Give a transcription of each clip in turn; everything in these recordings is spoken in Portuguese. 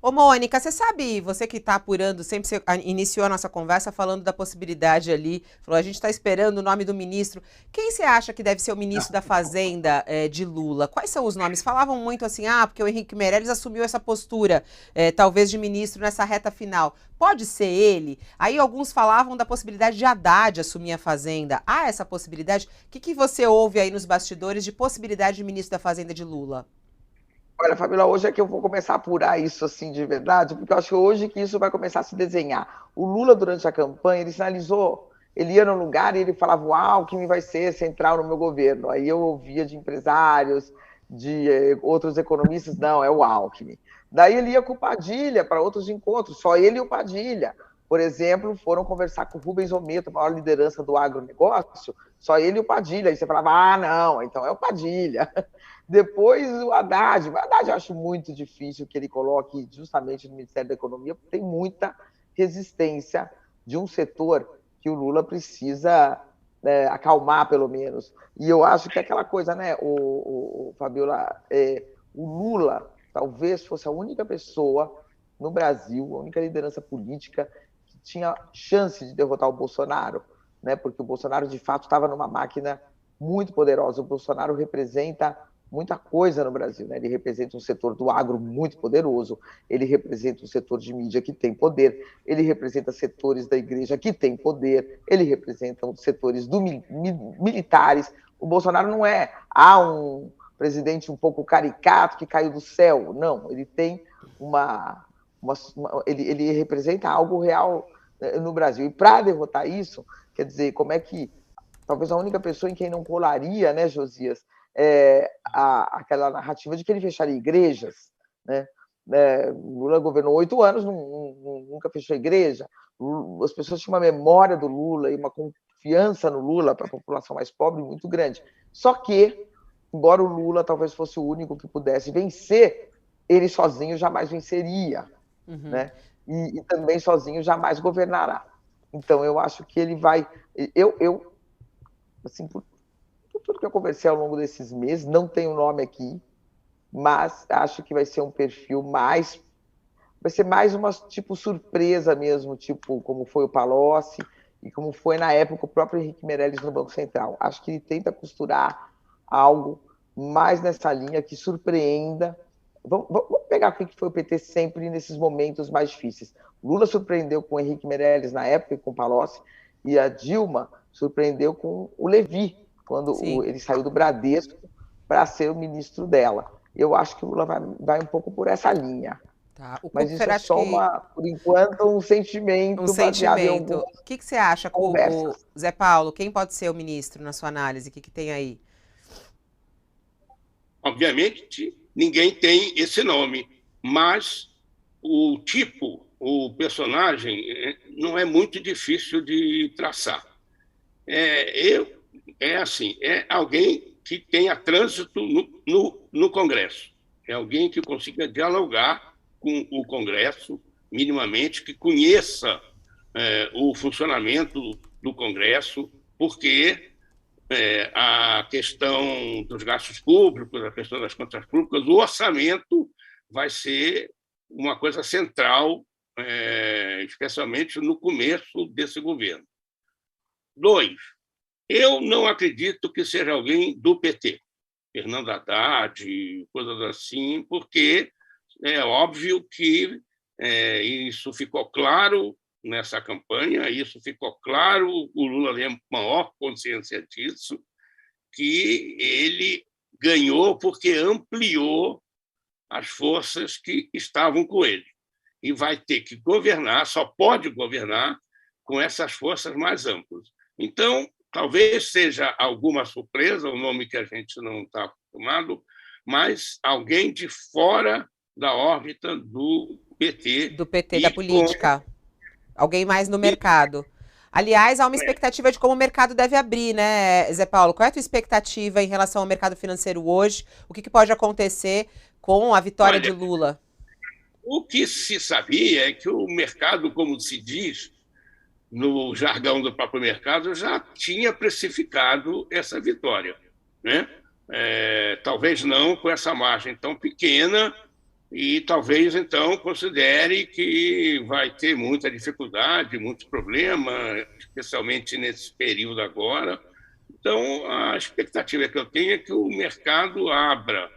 Ô, Mônica, você sabe, você que está apurando, sempre você iniciou a nossa conversa falando da possibilidade ali, falou, a gente está esperando o nome do ministro. Quem você acha que deve ser o ministro da Fazenda de Lula? Quais são os nomes? Falavam muito assim, porque o Henrique Meirelles assumiu essa postura, talvez de ministro nessa reta final. Pode ser ele? Aí alguns falavam da possibilidade de Haddad assumir a Fazenda. Há essa possibilidade? O que você ouve aí nos bastidores de possibilidade de ministro da Fazenda de Lula? Olha, Fabíola, hoje é que eu vou começar a apurar isso assim de verdade, porque eu acho que hoje que isso vai começar a se desenhar. O Lula, durante a campanha, ele sinalizou, ele ia no lugar e ele falava, o Alckmin vai ser central no meu governo. Aí eu ouvia de empresários, de outros economistas, não, é o Alckmin. Daí ele ia com o Padilha para outros encontros, só ele e o Padilha. Por exemplo, foram conversar com o Rubens Ometo, a maior liderança do agronegócio, só ele e o Padilha. Aí você falava, não, então é o Padilha. Depois o Haddad. O Haddad eu acho muito difícil que ele coloque justamente no Ministério da Economia, porque tem muita resistência de um setor que o Lula precisa acalmar, pelo menos. E eu acho que aquela coisa, né, Fabiola, o Lula talvez fosse a única pessoa no Brasil, a única liderança política que tinha chance de derrotar o Bolsonaro, né, porque o Bolsonaro, de fato, estava numa máquina muito poderosa. O Bolsonaro representa muita coisa no Brasil, né? Ele representa um setor do agro muito poderoso, ele representa um setor de mídia que tem poder, ele representa setores da igreja que tem poder, ele representa os setores militares. O Bolsonaro não é um presidente um pouco caricato que caiu do céu, não, ele tem ele representa algo real no Brasil. E para derrotar isso, quer dizer, como é que talvez a única pessoa em quem não colaria, né, Josias, aquela narrativa de que ele fecharia igrejas, né? Lula governou 8 anos, nunca fechou igreja. As pessoas tinham uma memória do Lula e uma confiança no Lula para a população mais pobre muito grande. Só que, embora o Lula talvez fosse o único que pudesse vencer, ele sozinho jamais venceria, né? E também sozinho jamais governará. Então, eu acho que ele vai... Eu assim, por tudo que eu conversei ao longo desses meses, não tenho nome aqui, mas acho que vai ser um perfil mais... Vai ser mais uma, tipo, surpresa mesmo, tipo, como foi o Palocci e como foi, na época, o próprio Henrique Meirelles no Banco Central. Acho que ele tenta costurar algo mais nessa linha que surpreenda. Vamos pegar o que foi o PT sempre nesses momentos mais difíceis. Lula surpreendeu com o Henrique Meirelles na época e com o Palocci, e a Dilma surpreendeu com o Levi, quando ele saiu do Bradesco para ser o ministro dela. Eu acho que o Lula vai um pouco por essa linha. Tá. O Mas isso Kupfer, é acho só, que por enquanto, um um sentimento baseado em sentimento. algumas O que você acha, conversas. Zé Paulo? Quem pode ser o ministro na sua análise? O que tem aí? Obviamente, ninguém tem esse nome, mas o tipo, o personagem, não é muito difícil de traçar. É alguém que tenha trânsito no Congresso, é alguém que consiga dialogar com o Congresso minimamente, que conheça o funcionamento do Congresso, porque a questão dos gastos públicos, a questão das contas públicas, o orçamento vai ser uma coisa central, especialmente no começo desse governo. 2, eu não acredito que seja alguém do PT, Fernando Haddad, coisas assim, porque é óbvio que isso ficou claro nessa campanha, isso ficou claro, o Lula tem maior consciência disso, que ele ganhou porque ampliou as forças que estavam com ele. E vai ter que governar, só pode governar com essas forças mais amplas. Então, talvez seja alguma surpresa, um nome que a gente não está acostumado, mas alguém de fora da órbita do PT. Do PT, da política. Alguém mais no E mercado. Aliás, há uma expectativa de como o mercado deve abrir, né, Zé Paulo? Qual é a tua expectativa em relação ao mercado financeiro hoje? O que pode acontecer com a vitória de olha, Lula? o que se sabia é que o mercado, como se diz no jargão do próprio mercado, já tinha precificado essa vitória, né? Talvez não com essa margem tão pequena, e talvez, então, considere que vai ter muita dificuldade, muitos problemas, especialmente nesse período agora. Então, a expectativa que eu tenho é que o mercado abra,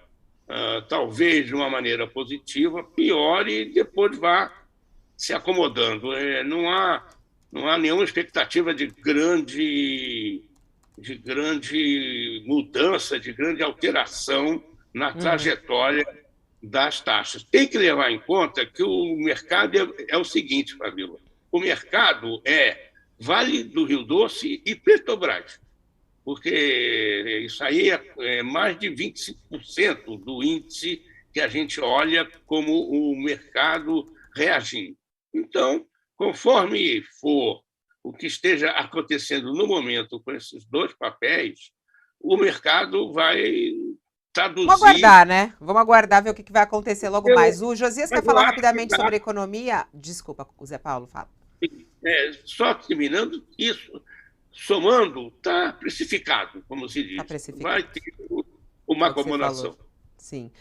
talvez de uma maneira positiva, piore e depois vá se acomodando. Não há nenhuma expectativa de grande mudança, de grande alteração na trajetória das taxas. Tem que levar em conta que o mercado é o seguinte, Fabíola, o mercado é Vale do Rio Doce e Petrobras, porque isso aí é mais de 25% do índice que a gente olha como o mercado reagindo. Então, conforme for o que esteja acontecendo no momento com esses dois papéis, o mercado vai traduzir... Vamos aguardar, né? Vamos aguardar, ver o que vai acontecer logo mais. O Josias quer falar rapidamente sobre economia? Desculpa, o Zé Paulo, fala. Só terminando isso, somando, está precificado, como se diz. Tá precificado. Vai ter uma acomodação. Sim.